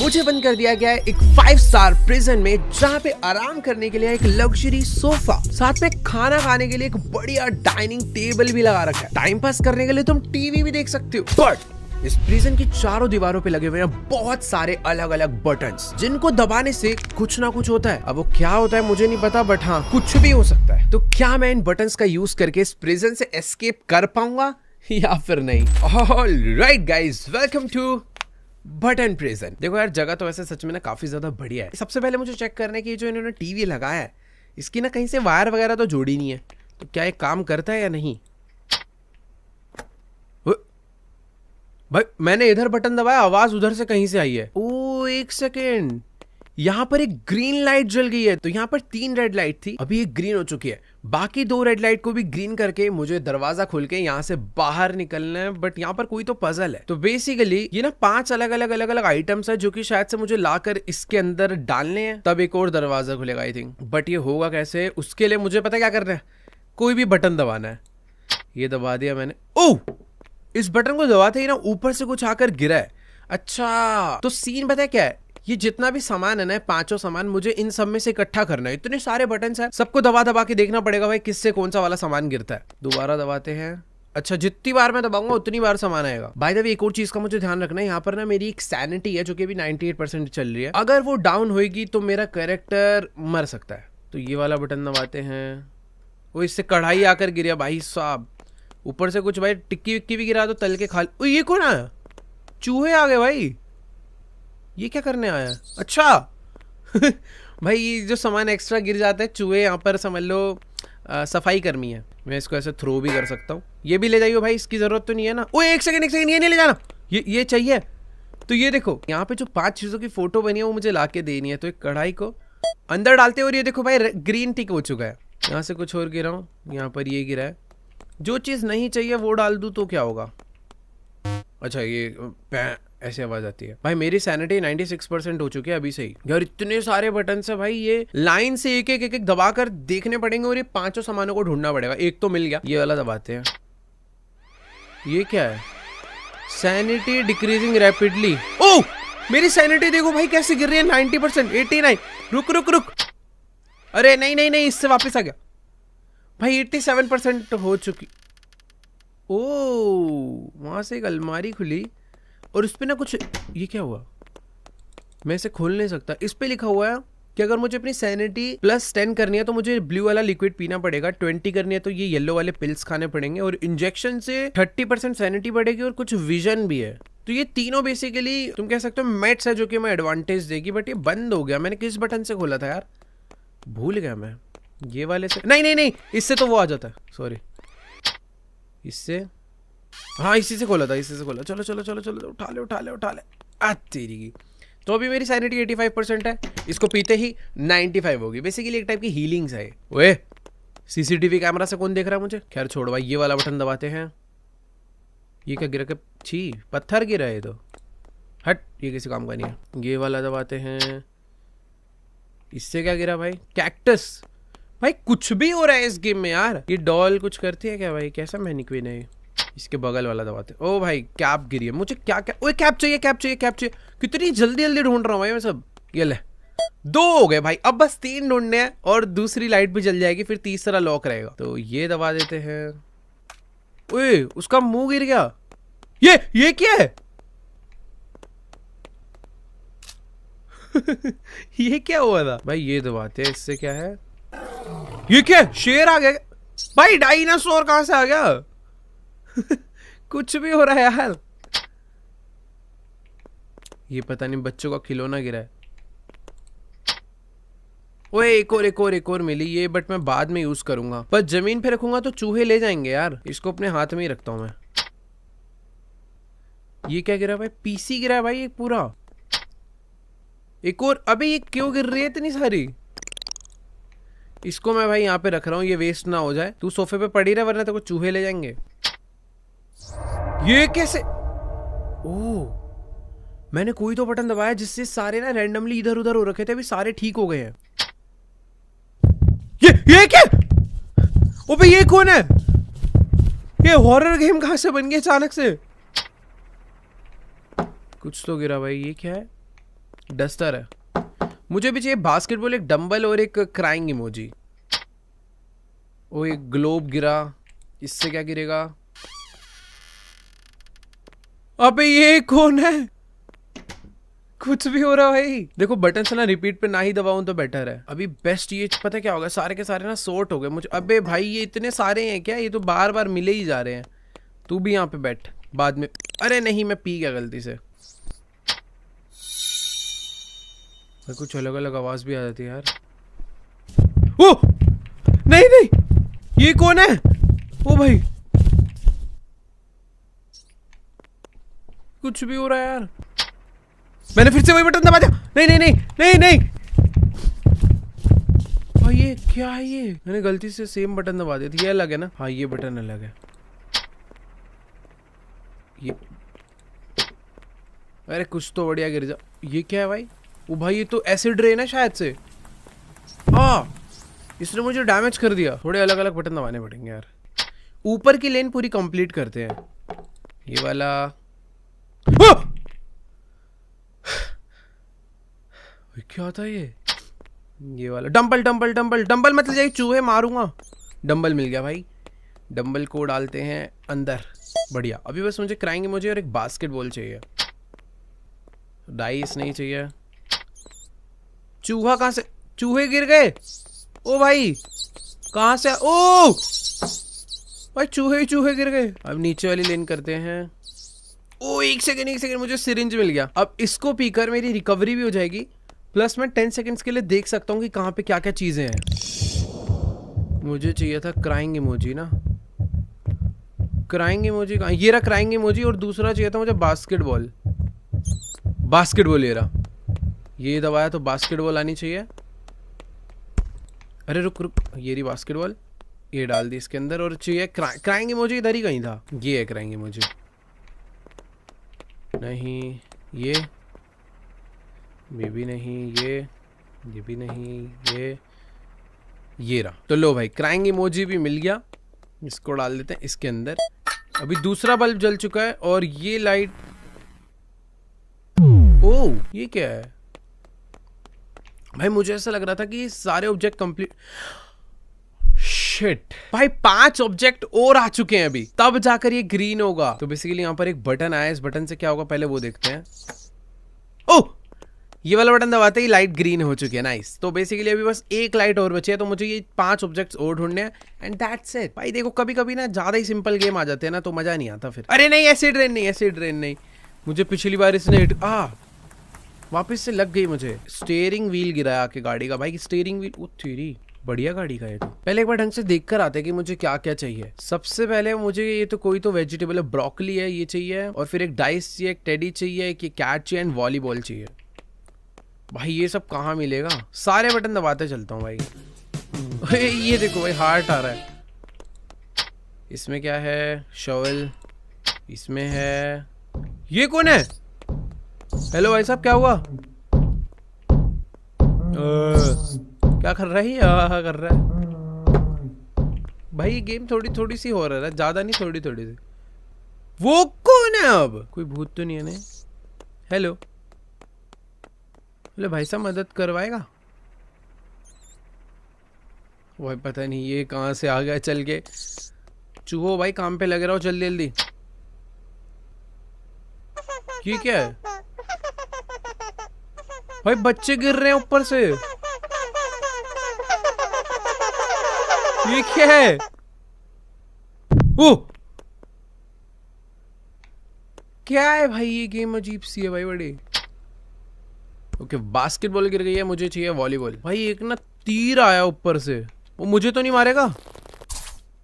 मुझे बंद कर दिया गया है एक 5 स्टार प्रिजन में, जहाँ पे आराम करने के लिए एक लग्जरी सोफा, साथ में खाना खाने के लिए एक बढ़िया डाइनिंग टेबल भी लगा रखा है। टाइम पास करने के लिए तुम टीवी भी देख सकते हो। बट इस प्रिजन की चारों दीवारों पे लगे हुए हैं बहुत सारे अलग अलग बटन्स, जिनको दबाने से कुछ ना कुछ होता है। अब वो क्या होता है मुझे नहीं पता, बट हाँ कुछ भी हो सकता है। तो क्या मैं इन बटन्स का यूज करके इस प्रिजन से एस्केप कर पाऊंगा या फिर नहीं? Alright guys, welcome to button prison. देखो यार, जगह तो वैसे सच में ना काफी ज्यादा बढ़िया है। सबसे पहले मुझे चेक करना है कि जो इन्होंने टीवी लगाया है इसकी ना कहीं से वायर वगैरह तो जोड़ी नहीं है, तो क्या ये काम करता है या नहीं। भाई मैंने इधर बटन दबाया, आवाज उधर से कहीं से आई है। ओ एक सेकेंड, यहाँ पर एक ग्रीन लाइट जल गई है। तो यहाँ पर 3 रेड लाइट थी, अभी एक ग्रीन हो चुकी है। बाकी 2 रेड लाइट को भी ग्रीन करके मुझे दरवाजा खोल के यहाँ से बाहर निकलना है। बट यहाँ पर कोई तो पजल है। तो बेसिकली ये ना 5 अलग अलग आइटम्स है, जो कि शायद से मुझे लाकर इसके अंदर डालने हैं, तब एक और दरवाजा खुलेगा आई थिंक। बट ये होगा कैसे, उसके लिए मुझे पता क्या करना है, कोई भी बटन दबाना है। ये दबा दिया मैंने। ओह, इस बटन को दबाते ही ना ऊपर से कुछ आकर गिरा है। अच्छा, तो सीन पता है क्या है, ये जितना भी सामान है ना, 5 सामान मुझे इन सब में से इकट्ठा करना है। इतने सारे बटन है, सबको दबा दबा के देखना पड़ेगा भाई किससे कौन सा वाला सामान गिरता है। दोबारा दबाते हैं। अच्छा, जितनी बार मैं दबाऊंगा उतनी बार सामान आएगा। बाय द वे एक और चीज का मुझे ध्यान रखना है, यहाँ पर ना मेरी एक सैनिटी है जो कि अभी 98% चल रही है। अगर वो डाउन होगी तो मेरा कैरेक्टर मर सकता है। तो ये वाला बटन दबाते हैं। वो इससे कढ़ाई आकर गिरा भाई साहब, ऊपर से कुछ भाई टिक्की विक्की भी गिरा तो तल के खा। ये कौन आया? चूहे आ गए भाई। ये क्या करने आया? अच्छा भाई ये जो सामान एक्स्ट्रा गिर जाता है, चूहे यहाँ पर समझ लो सफाई कर्मी है। मैं इसको ऐसे थ्रो भी कर सकता हूँ। ये भी ले जाइए भाई, इसकी जरूरत तो नहीं है ना। ओ एक सेकंड ये नहीं ले जाना, ये चाहिए। तो ये देखो, यहाँ पे जो 5 चीजों की फोटो बनी है वो मुझे लाके देनी है। तो एक कढ़ाई को अंदर डालते, और ये देखो भाई ग्रीन टिक हो चुका है। यहाँ से कुछ और गिरा हूँ, यहाँ पर ये गिरा है। जो चीज नहीं चाहिए वो डाल दूं तो क्या होगा? अच्छा, ये ऐसे आवाज आती है। भाई मेरी सैनिटी 96% हो चुकी है अभी से ही। यार इतने सारे बटन है भाई, ये लाइन से एक एक दबाकर देखने पड़ेंगे, और ये 5 सामानों को ढूंढना पड़ेगा। एक तो मिल गया, ये वाला दबाते हैं। ये क्या है? Sanity decreasing rapidly. ओह, मेरी सैनिटी देखो भाई कैसे गिर रही है। 90%, 89। रुक। अरे नहीं, इससे वापस आ गया भाई। 87% हो चुकी। ओ, वहां से एक अलमारी खुली और उस पे ना कुछ, ये क्या हुआ? मैं इसे खोल नहीं सकता। इस पे लिखा हुआ है कि अगर मुझे अपनी सैनिटी +10 करनी है तो मुझे ब्लू वाला लिक्विड पीना पड़ेगा, 20 करनी है तो ये येलो वाले पिल्स खाने पड़ेंगे, और इंजेक्शन से 30% सैनिटी बढ़ेगी, और कुछ विजन भी है। तो ये तीनों बेसिकली तुम कह सकते हो मेट्स है, जो कि मैं एडवांटेज देगी। बट ये बंद हो गया। मैंने किस बटन से खोला था यार, भूल गया मैं। ये वाले से नहीं, इससे तो वो आ जाता है। सॉरी, इससे, हाँ इसी से खोला था, इसी से खोला। चलो उठा ले। तेरी की। तो अभी मेरी सैनिटी 85% है। इसको पीते ही 95 होगी। बेसिकली एक टाइप की हीलिंग्स है। ओए, सीसीटीवी कैमरा से कौन देख रहा है मुझे? खैर छोड़ भाई, ये वाला बटन दबाते हैं। ये क्या गिरा? छी, पत्थर गिरा है तो हट, ये किसी काम का नहीं है। ये वाला दबाते हैं। इससे क्या गिरा भाई? कैक्टस। भाई कुछ भी हो रहा है इस गेम में यार। ये डॉल कुछ करती है क्या भाई? कैसा मैनिक्विन है? इसके बगल वाला दबाते। ओ भाई कैप गिरी है। मुझे क्या ओए कैप चाहिए। कितनी जल्दी ढूंढ रहा हूँ भाई मैं सब। ये ले, 2 हो गए भाई। अब बस 3 ढूंढने हैं और दूसरी लाइट भी जल जाएगी, फिर तीसरा लॉक रहेगा। तो ये दबा देते हैं। ओए उसका मुंह गिर गया। ये क्या है? ये क्या हुआ था भाई? ये दबाते हैं। इससे क्या है? ये क्या? शेर आ गया भाई। डायनासोर कहां से आ गया? कुछ भी हो रहा है यार। ये पता नहीं, बच्चों का खिलौना गिरा है। ओए एक और मिली ये, बट मैं बाद में यूज करूंगा। पर जमीन पे रखूंगा तो चूहे ले जाएंगे यार। इसको अपने हाथ में ही रखता हूं मैं। ये क्या गिरा भाई? पीसी गिरा है भाई एक पूरा। एक और। अबे ये क्यों गिर रही है इतनी सारी? इसको मैं भाई यहाँ पे रख रहा हूँ, ये वेस्ट ना हो जाए। तू सोफे पे पड़ी रहे, वरना तेरे को चूहे ले जाएंगे। ये कैसे? ओह, मैंने कोई तो बटन दबाया जिससे सारे ना रैंडमली इधर उधर हो रखे थे, अभी सारे ठीक हो गए हैं। ये क्या? ओबे ये कौन है? ये हॉरर गेम कहां से बन गया अचानक से? कुछ तो गिरा भाई। ये क्या है? डस्टर है। मुझे भी चाहिए बास्केटबॉल, एक डंबल और एक क्राइंग इमोजी। ओ एक ग्लोब गिरा, इससे क्या गिरेगा? अबे ये कौन है? कुछ भी हो रहा है भाई। देखो बटन से ना रिपीट पे ना ही दबाऊं तो बेटर है। अभी बेस्ट ये पता क्या होगा, सारे के सारे ना सॉर्ट हो गए मुझे। अबे भाई ये इतने सारे हैं क्या? ये तो बार बार मिले ही जा रहे हैं। तू भी यहाँ पे बैठ बाद में। अरे नहीं मैं पी गया गलती से। कुछ अलग अलग आवाज भी आ जाती है यार। ओ नहीं नहीं, ये कौन है? ओ भाई कुछ भी हो रहा है यार। मैंने फिर से वही बटन दबा दिया। नहीं नहीं नहीं नहीं नहीं, भाई ये क्या है? ये मैंने गलती से सेम बटन दबा दिया था। ये अलग है ना? हाँ ये बटन अलग है। ये अरे कुछ तो बढ़िया गिर जा। ये क्या है भाई? ओ भाई ये तो एसिड रेन है शायद से। इसने मुझे डैमेज कर दिया। थोड़े अलग अलग बटन दबाने पड़ेंगे यार। ऊपर की लेन पूरी कंप्लीट करते हैं। ये वाला क्या था ये वाला डंबल डंबल डंबल डंबल मतलब जाए चूहे मारूंगा। डंबल मिल गया भाई। डंबल को डालते हैं अंदर। बढ़िया। अभी बस मुझे क्राइंग इमोजी और एक बास्केटबॉल चाहिए। डाइस नहीं चाहिए। चूहा कहां से? चूहे गिर गए। ओ भाई कहां से? ओ भाई चूहे ही चूहे गिर गए। अब नीचे वाली लेन करते हैं। ओ एक सेकंड मुझे सिरिंज मिल गया। अब इसको पीकर मेरी रिकवरी भी हो जाएगी, प्लस मैं 10 सेकंड्स के लिए देख सकता हूँ कि कहाँ पे क्या क्या चीजें हैं। मुझे चाहिए था क्राइंग इमोजी ना। क्राइंग इमोजी कहाँ? ये रहा क्राइंग इमोजी। और दूसरा चाहिए था मुझे बास्केटबॉल। बास्केटबॉल ये रहा। ये दबाया तो बास्केटबॉल आनी चाहिए। अरे रुक रुक, ये रही बास्केटबॉल। ये डाल दी इसके अंदर। और चाहिए क्राइंग इमोजी। इधर ही कहीं था। ये है क्राइंग इमोजी। नहीं ये भी नहीं, ये भी नहीं, ये रहा। तो लो भाई क्राइंग इमोजी भी मिल गया। इसको डाल देते हैं इसके अंदर। अभी दूसरा बल्ब जल चुका है। और ये लाइट, ओ ये क्या है भाई? मुझे ऐसा लग रहा था कि सारे ऑब्जेक्ट कंप्लीट। शिट भाई 5 ऑब्जेक्ट और आ चुके हैं अभी, तब जाकर ये ग्रीन होगा। तो बेसिकली यहाँ पर एक बटन आया। इस बटन से क्या होगा पहले वो देखते हैं। ओह ये वाला बटन दबाते ही लाइट ग्रीन हो चुकी है। नाइस। तो बेसिकली अभी बस एक लाइट और बची है। तो मुझे ये 5 ऑब्जेक्ट्स और ढूंढने हैं एंड दैट्स इट। भाई देखो कभी कभी ना ज्यादा ही सिंपल गेम आ जाते हैं ना तो मजा नहीं आता फिर। अरे नहीं एसिड रेन नहीं, एसिड रेन नहीं। मुझे पिछली बार इसने हिट वापस से लग गई मुझे। स्टीयरिंग व्हील गिराया आके गाड़ी का। भाई स्टीयरिंग व्हील ओ तेरी बढ़िया गाड़ी का है। तो पहले एक बार ढंग से देख कर आते हैं कि मुझे क्या क्या चाहिए। सबसे पहले मुझे ये तो कोई तो वेजिटेबल है। ब्रोकली है, ये चाहिए। और फिर एक डाइस चाहिए, एक टेडी चाहिए, एक कैट चाहिए एंड वॉलीबॉल चाहिए। भाई ये सब कहाँ मिलेगा? सारे बटन दबाते चलता हूँ भाई। ये देखो भाई हार्ट आ रहा है। इसमें क्या है? शॉवल इसमें है। ये कौन है? हेलो भाई साहब क्या हुआ? क्या कर रहा है? कर रहा है भाई। गेम थोड़ी थोड़ी सी हो रहा है, ज्यादा नहीं, थोड़ी थोड़ी सी। वो कौन है? अब कोई भूत तो नहीं है? नहीं। हेलो हेलो भाई साहब मदद करवाएगा? भाई पता नहीं ये कहां से आ गया चल के। चूहो भाई काम पे लग रहा हो, जल्दी जल्दी। ये क्या है भाई? बच्चे गिर रहे हैं ऊपर से। ये क्या है? ओ क्या है भाई? ये गेम अजीब सी है भाई बड़ी। ओके बास्केटबॉल गिर गई है। मुझे चाहिए वॉलीबॉल। भाई एक ना तीर आया ऊपर से। वो मुझे तो नहीं मारेगा?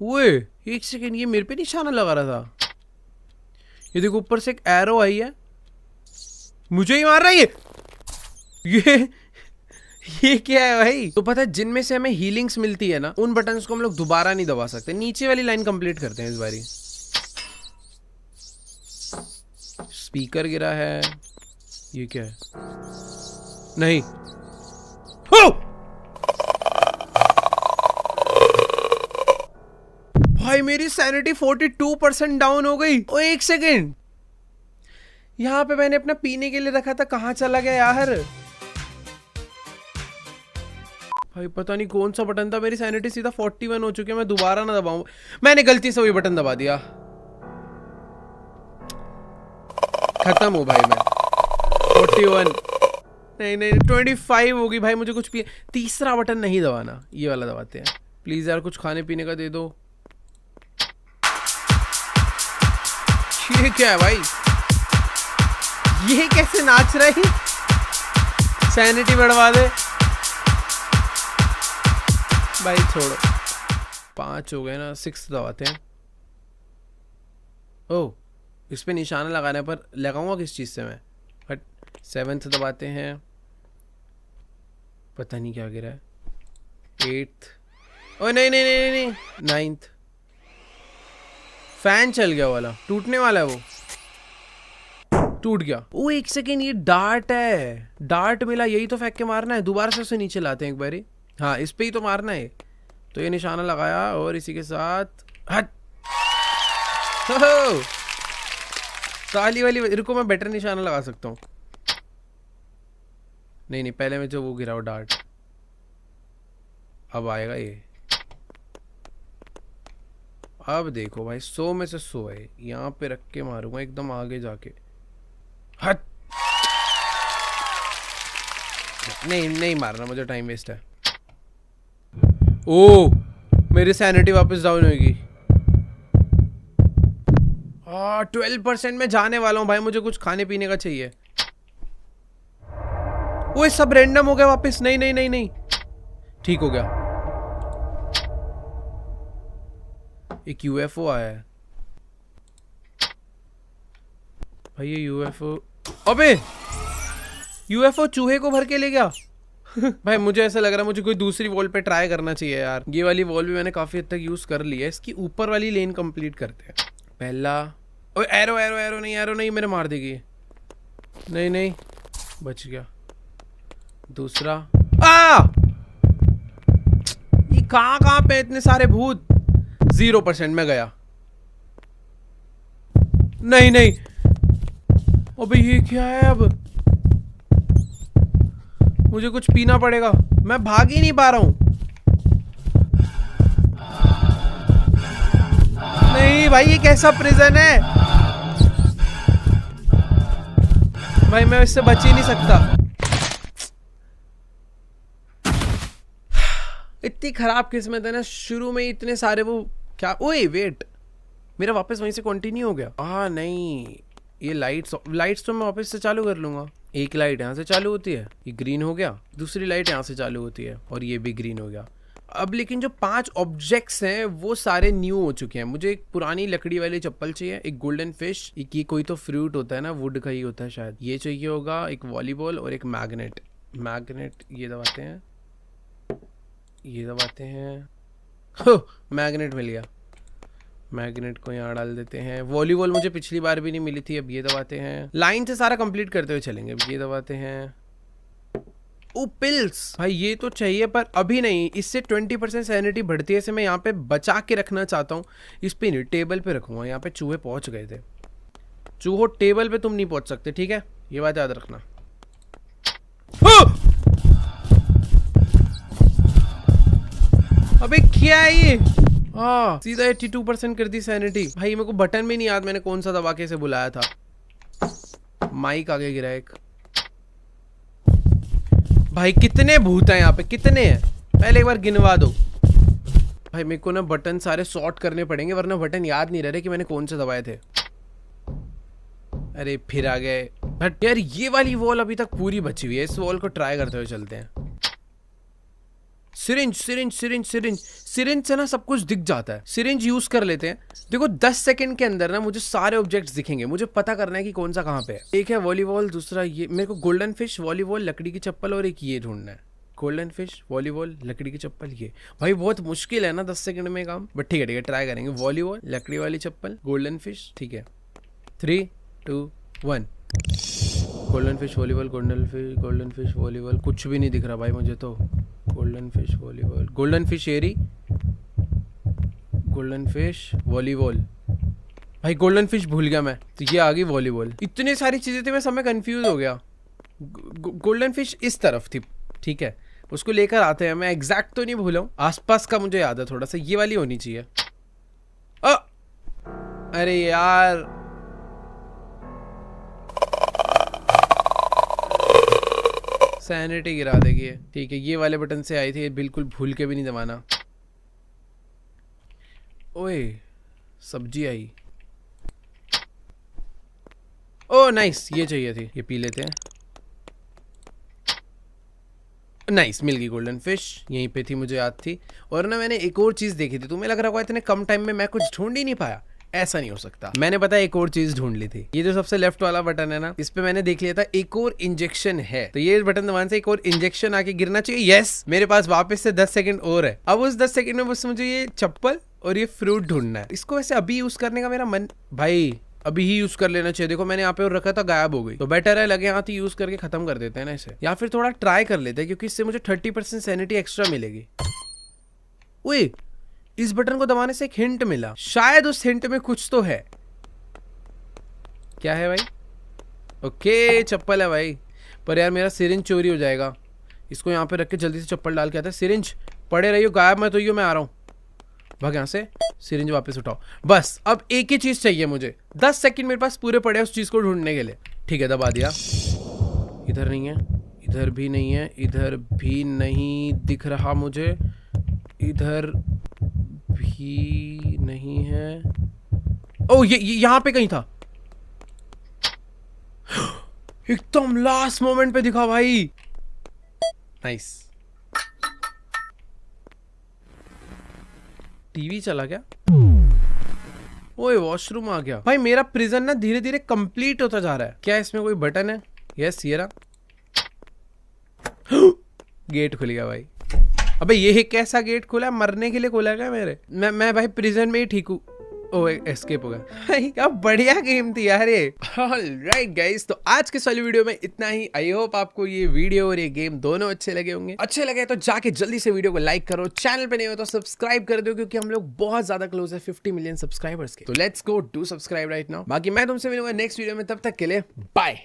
ओए एक सेकेंड, ये मेरे पे निशाना लगा रहा था। ये देखो ऊपर से एक एरो आई है, मुझे ही मार रहा है ये क्या है भाई? तो पता है जिनमें से हमें हीलिंग्स मिलती है ना, उन बटन्स को हम लोग दोबारा नहीं दबा सकते। नीचे वाली लाइन कंप्लीट करते हैं इस बारी। स्पीकर गिरा है। ये क्या है? नहीं। भाई मेरी सैनिटी 42% डाउन हो गई। ओ एक सेकेंड, यहाँ पे मैंने अपना पीने के लिए रखा था, कहाँ चला गया यार? भाई पता नहीं कौन सा बटन था, मेरी सैनिटी सीधा 41 हो चुकी है। मैं दोबारा ना दबाऊं, मैंने गलती से वही बटन दबा दिया। खत्म हो भाई मैं। 41 नहीं नहीं 25 होगी भाई। मुझे कुछ भी तीसरा बटन नहीं दबाना, ये वाला दबाते हैं। प्लीज यार कुछ खाने पीने का दे दो। ये क्या है भाई, ये कैसे नाच रही? सैनिटी बढ़वा दे भाई, छोड़ो। 5 हो गए ना, 6 दबाते हैं। ओह, इस पे निशाना लगाने पर लगाऊंगा किस चीज से मैं? बट 7th दबाते हैं, पता नहीं क्या गिरा है। 8th, ओ नहीं नहीं नहीं नहीं, 9th। फैन चल गया वाला, टूटने वाला है वो, टूट गया। ओ 1 सेकेंड, ये डार्ट है, डार्ट मिला, यही तो फेंक के मारना है। दोबारा से उसे नीचे लाते हैं एक बारी। हाँ इस पे ही तो मारना है। तो ये निशाना लगाया और इसी के साथ हट। काली वाली, रुको मैं बेटर निशाना लगा सकता हूँ। नहीं नहीं, पहले में जो वो गिरा वो डार्ट, अब आएगा ये। अब देखो भाई, 100 में से 100 है। यहाँ पे रख के मारूंगा एकदम आगे जाके। हट, नहीं नहीं मारना, मुझे टाइम वेस्ट है। ओ मेरी सैनिटी वापस डाउन होगी। 12% में जाने वाला हूँ भाई, मुझे कुछ खाने पीने का चाहिए। वो सब रैंडम हो गया वापस। नहीं नहीं नहीं नहीं, ठीक हो गया। एक यूएफओ आया है भाई, ये यूएफओ, अबे यूएफओ चूहे को भर के ले गया। भाई मुझे ऐसा लग रहा है मुझे कोई दूसरी वॉल पे ट्राई करना चाहिए यार। ये वाली वॉल भी मैंने काफी हद तक यूज कर ली है। इसकी ऊपर वाली लेन कंप्लीट करते हैं। पहला, ओए एरो एरो एरो नहीं, एरो नहीं, मेरे मार देगी। नहीं नहीं, बच गया। दूसरा, ये कहाँ पे इतने सारे भूत। 0% में गया। नहीं नहीं, अबे ये क्या है? अब मुझे कुछ पीना पड़ेगा, मैं भाग ही नहीं पा रहा हूं। नहीं भाई, ये कैसा प्रिजन है भाई, मैं इससे बच ही नहीं सकता। इतनी खराब किस्मत है ना, शुरू में इतने सारे वो क्या। ओए वेट, मेरा वापस वहीं से कंटिन्यू हो गया। नहीं, ये लाइट्स तो मैं वापस से चालू कर लूंगा। एक लाइट यहाँ से चालू होती है, ये ग्रीन हो गया। दूसरी लाइट यहाँ से चालू होती है और ये भी ग्रीन हो गया। अब लेकिन जो 5 ऑब्जेक्ट्स हैं वो सारे न्यू हो चुके हैं। मुझे एक पुरानी लकड़ी वाली चप्पल चाहिए, एक गोल्डन फिश, एक ये कोई तो फ्रूट होता है ना, वुड का ही होता है शायद, ये चाहिए होगा, एक वॉलीबॉल और एक मैग्नेट। ये दबाते हैं, ये दबाते हैं। मैग्नेट मिल गया। मैग्नेट को यहाँ डाल देते हैं। वॉलीबॉल मुझे पिछली बार भी नहीं मिली थी। अब ये दबाते हैं। लाइन से सारा कंप्लीट करते हुए चलेंगे। अब ये दबाते हैं। ओ पिल्स, भाई ये तो चाहिए पर अभी नहीं। इससे 20% सैनिटी बढ़ती है। इसे मैं यहाँ पे बचा के रखना चाहता हूँ। इस पे नहीं, टेबल पे रखूंगा। यहाँ पे चूहे पहुंच गए थे। चूहो टेबल पे तुम नहीं पहुंच सकते, ठीक है, ये बात याद रखना। अबे क्या है ये? सीधा 82% कर दी सैनिटी। भाई मेरे को बटन भी नहीं याद मैंने कौन सा दबा के इसे बुलाया था। माइक आगे गिरा एक। भाई कितने भूत हैं यहाँ पे, कितने हैं? पहले एक बार गिनवा दो। भाई मेरे को ना बटन सारे सॉर्ट करने पड़ेंगे, वरना बटन याद नहीं रह रहे कि मैंने कौन से दबाए थे। अरे फिर आ गए। बट यार ये वाली वॉल अभी तक पूरी बची हुई है। इस वॉल को ट्राई करते हुए चलते हैं। Syringe syringe syringe syringe syringe से ना सब कुछ दिख जाता है। सिरिंज यूज कर लेते हैं। देखो 10 सेकंड के अंदर ना मुझे सारे ऑब्जेक्ट्स दिखेंगे। मुझे पता करना है कि कौन सा कहाँ पे है। एक है वॉलीबॉल, दूसरा ये मेरे को गोल्डन फिश, वॉलीबॉल, लकड़ी की चप्पल और एक ये ढूंढना है। गोल्डन फिश, वॉलीबॉल, लकड़ी की चप्पल। ये भाई बहुत मुश्किल है ना 10 सेकंड में काम, बट ठीक है ट्राई करेंगे। वॉलीबॉल, लकड़ी वाली चप्पल, गोल्डन फिश, ठीक है। 3, 2, 1। Golden fish, volleyball, golden fish, volleyball. कुछ भी नहीं दिख रहा भाई मुझे तो। Golden fish, volleyball, golden fish एरी, गोल्डन फिश, वॉलीबॉल। भाई गोल्डन फिश भूल गया मैं, तो ये आ गई वॉलीबॉल। इतनी सारी चीजें थी, मैं सब में कंफ्यूज हो गया। गोल्डन फिश इस तरफ थी, ठीक है, उसको लेकर आते हैं। मैं एग्जैक्ट तो नहीं भूला हूँ, आसपास का मुझे याद है थोड़ा सा। ये वाली होनी चाहिए। अरे यार सैनिटी गिरा देगी। ठीक है, ये वाले बटन से आई थी, बिल्कुल भूल के भी नहीं दबाना। ओए सब्जी आई। ओ नाइस, ये चाहिए थी, ये पी लेते हैं। नाइस, मिल गई गोल्डन फिश, यहीं पे थी, मुझे याद थी। और ना मैंने एक और चीज देखी थी, तुम्हें लग रहा होगा इतने कम टाइम में मैं कुछ ढूंढ ही नहीं पाया। ऐसा नहीं हो सकता, मैंने पता एक और चीज ढूंढ ली थी। ये जो सबसे लेफ्ट वाला बटन है ना, इस पे मैंने देख लिया था एक और इंजेक्शन है। तो ये बटन दबाने से एक और इंजेक्शन आके गिरना चाहिए। यस, मेरे पास वापस से 10 सेकंड और है। अब उस 10 सेकंड में बस मुझे ये चप्पल और ये फ्रूट ढूंढना है। इसको वैसे अभी यूज करने का मेरा मन, भाई अभी ही यूज कर लेना चाहिए। देखो मैंने यहाँ पे और रखा था, गायब हो गई। तो बेटर है लगे हाथ ही यूज करके खत्म कर देते हैं ना इसे, या फिर थोड़ा ट्राई कर लेते हैं, क्योंकि इससे मुझे 30% सैनिटी एक्स्ट्रा मिलेगी। ओए, इस बटन को दबाने से एक हिंट मिला, शायद उस हिंट में कुछ तो है। क्या है भाई? ओके, चप्पल है भाई। पर यार मेरा सिरिंज चोरी हो जाएगा। इसको यहाँ पे रख के जल्दी से चप्पल डाल के आता है। सिरिंज पड़े रहियो, गायब मत होइयो, मैं आ रहा हूँ। भाग यहाँ से, सिरिंज वापस उठाओ। बस अब एक ही चीज चाहिए मुझे। 10 सेकंड मेरे पास पूरे पड़े उस चीज को ढूंढने के लिए। ठीक है, दबा दिया। इधर नहीं है, इधर भी नहीं है, इधर भी नहीं दिख रहा मुझे, इधर भी नहीं है। ओ ये यहाँ पे कहीं था। एकदम लास्ट मोमेंट पे दिखा भाई। नाइस। टीवी चला क्या? ओए वॉशरूम आ गया। भाई मेरा प्रिजन ना धीरे धीरे कंप्लीट होता जा रहा है। क्या इसमें कोई बटन है? यस, ये रहा। गेट खुल गया भाई। अबे ये कैसा गेट खुला? मरने के लिए खुला क्या मेरे? मैं भाई प्रिजन में ही ठीक हूँ। ओ एस्केप हो गया भाई। क्या बढ़िया गेम थी यार ये। ऑलराइट गाइस, तो आज के वाली वीडियो में इतना ही। आई होप आपको ये वीडियो और ये गेम दोनों अच्छे लगे होंगे। अच्छे लगे तो जाके जल्दी से वीडियो को लाइक करो, चैनल पे नहीं हो तो सब्सक्राइब कर दो, क्योंकि हम लोग बहुत ज्यादा क्लोज है 50 मिलियन सब्सक्राइबर्स के। तो let's go do subscribe right now. बाकी मैं तुमसे मिलूंगा नेक्स्ट वीडियो में, तब तक के लिए बाय।